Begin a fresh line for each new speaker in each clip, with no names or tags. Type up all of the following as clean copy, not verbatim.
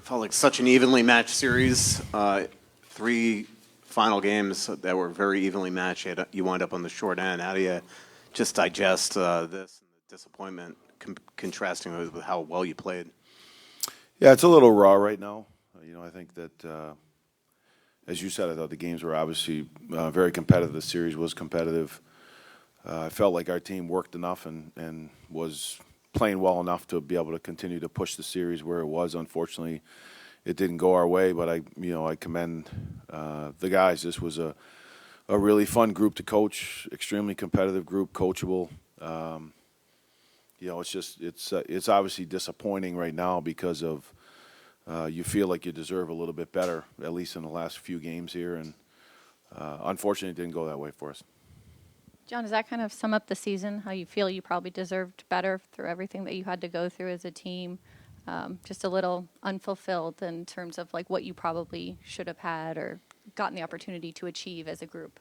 Felt like such an evenly matched series. Three final games that were very evenly matched. You wind up on the short end. How do you just digest this and the disappointment, contrasting with how well you played?
Yeah, it's a little raw right now. I think that, as you said, I thought the games were obviously very competitive. The series was competitive. I felt like our team worked enough and was playing well enough to be able to continue to push the series where it was. Unfortunately, it didn't go our way, but I commend the guys. This was a really fun group to coach, extremely competitive group, coachable. It's obviously disappointing right now because of you feel like you deserve a little bit better, at least in the last few games here, and unfortunately, it didn't go that way for us.
John, does that kind of sum up the season, how you feel you probably deserved better through everything that you had to go through as a team? Just a little unfulfilled in terms of like what you probably should have had or gotten the opportunity to achieve as a group?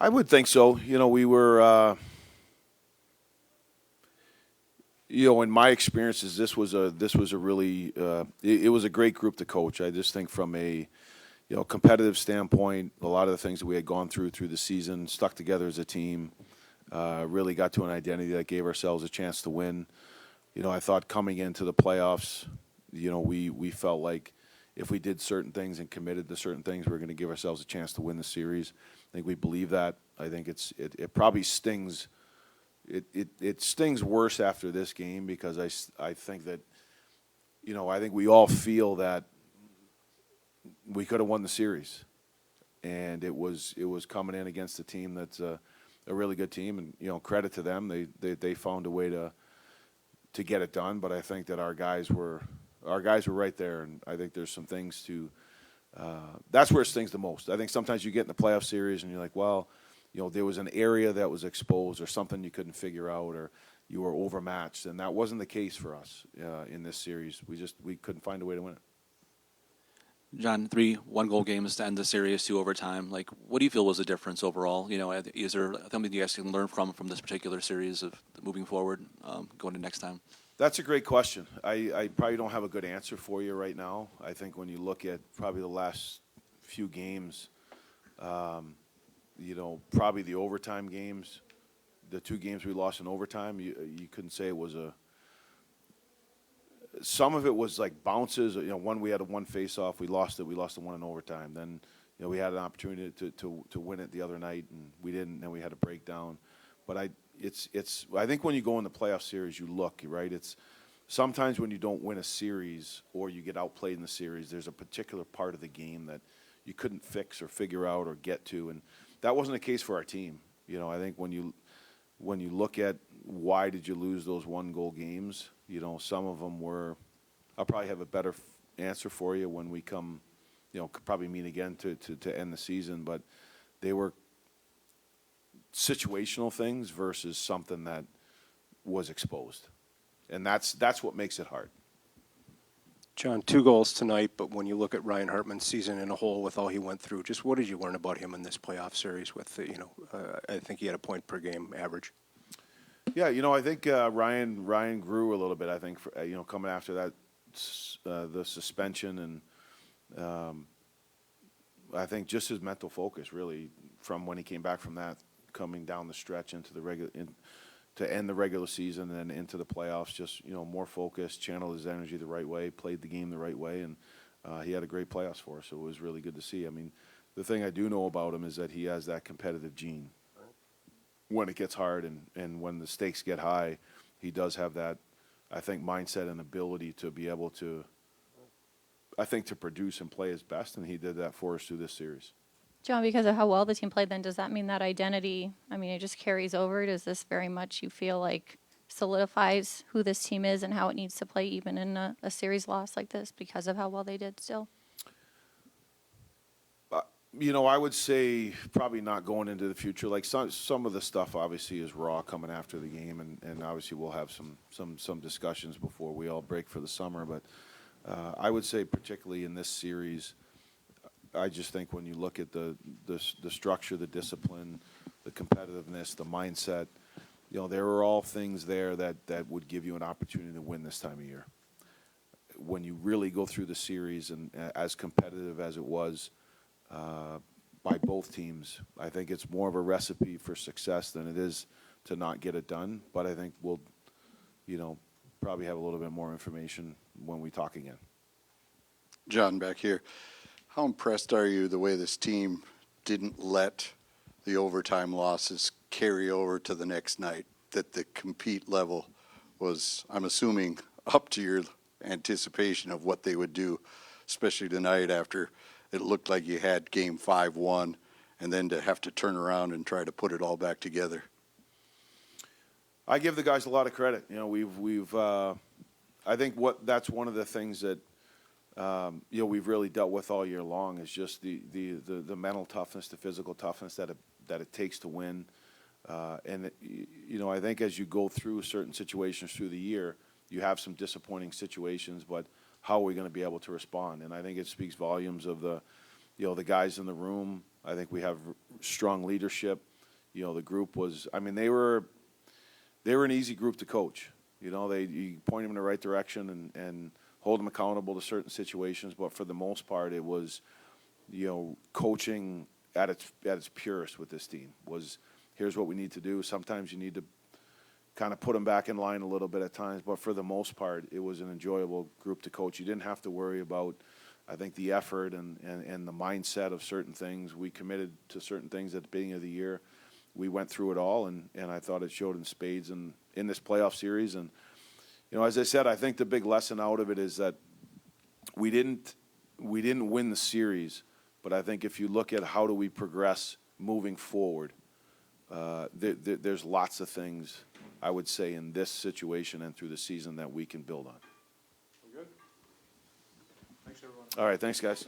I would think so. We were, in my experiences, this was a really, it was a great group to coach. I just think from a competitive standpoint, a lot of the things that we had gone through the season, stuck together as a team, really got to an identity that gave ourselves a chance to win. I thought coming into the playoffs, we felt like if we did certain things and committed to certain things, we were going to give ourselves a chance to win the series. I think we believe that. I think it probably stings. It stings worse after this game because I think that, I think we all feel that we could have won the series, and it was coming in against a team that's a really good team, and credit to them, they found a way to get it done. But I think that our guys were right there, and I think there's some things to. That's where it stings the most. I think sometimes you get in the playoff series and you're like, well, there was an area that was exposed or something you couldn't figure out or you were overmatched, and that wasn't the case for us in this series. We couldn't find a way to win it.
John, 3 one-goal games to end the series, 2 overtime. Like, what do you feel was the difference overall? Is there something you guys can learn from this particular series of moving forward, going to next time?
That's a great question. I probably don't have a good answer for you right now. I think when you look at probably the last few games, probably the overtime games, the 2 games we lost in overtime, you couldn't say it was a. Some of it was like bounces. One we had one face-off, we lost it. We lost the one in overtime. Then, we had an opportunity to win it the other night, and we didn't. Then we had a breakdown. But I think when you go in the playoff series, you look right. It's sometimes when you don't win a series or you get outplayed in the series, there's a particular part of the game that you couldn't fix or figure out or get to, and that wasn't the case for our team. I think when you look at why did you lose those one-goal games, some of them were. I'll probably have a better answer for you when we come, could probably meet again to end the season, but they were situational things versus something that was exposed, and that's what makes it hard.
John, 2 goals tonight, but when you look at Ryan Hartman's season in a whole with all he went through, just what did you learn about him in this playoff series with, I think he had a point per game average?
Yeah, I think Ryan grew a little bit. I think, coming after that, the suspension, and I think just his mental focus really from when he came back from that, coming down the stretch into to end the regular season and then into the playoffs, just more focused, channeled his energy the right way, played the game the right way, and he had a great playoffs for us. So it was really good to see. I mean, the thing I do know about him is that he has that competitive gene. When it gets hard and when the stakes get high, he does have that, I think, mindset and ability to be able to, I think, to produce and play his best, and he did that for us through this series.
John, because of how well the team played, then does that mean that identity, it just carries over? Does this very much you feel like solidifies who this team is and how it needs to play even in a series loss like this because of how well they did still?
I would say probably not going into the future. Like some of the stuff obviously is raw coming after the game, and obviously we'll have some discussions before we all break for the summer. But I would say particularly in this series, I just think when you look at the structure, the discipline, the competitiveness, the mindset, there are all things there that would give you an opportunity to win this time of year. when you really go through the series and as competitive as it was by both teams, I think it's more of a recipe for success than it is to not get it done. But I think we'll, probably have a little bit more information when we talk again.
John, back here. How impressed are you the way this team didn't let the overtime losses carry over to the next night, that the compete level was, I'm assuming, up to your anticipation of what they would do, especially tonight after it looked like you had game 5-1, and then to have to turn around and try to put it all back together?
I give the guys a lot of credit. I think that's one of the things that we've really dealt with all year long is just the mental toughness, the physical toughness that it takes to win. I think as you go through certain situations through the year, you have some disappointing situations, but how are we going to be able to respond? And I think it speaks volumes of the guys in the room. I think we have strong leadership. The group was, they were an easy group to coach. You point them in the right direction and hold them accountable to certain situations. But for the most part, it was, coaching at its purest with this team. Was here's what we need to do. Sometimes you need to kind of put them back in line a little bit at times. But for the most part, it was an enjoyable group to coach. You didn't have to worry about, I think, the effort and the mindset of certain things. We committed to certain things at the beginning of the year. We went through it all, and I thought it showed in spades in this playoff series. And, as I said, I think the big lesson out of it is that we didn't win the series, but I think if you look at how do we progress moving forward, there's lots of things, I would say, in this situation and through the season that we can build on.
Good. Thanks, everyone.
All right, thanks, guys.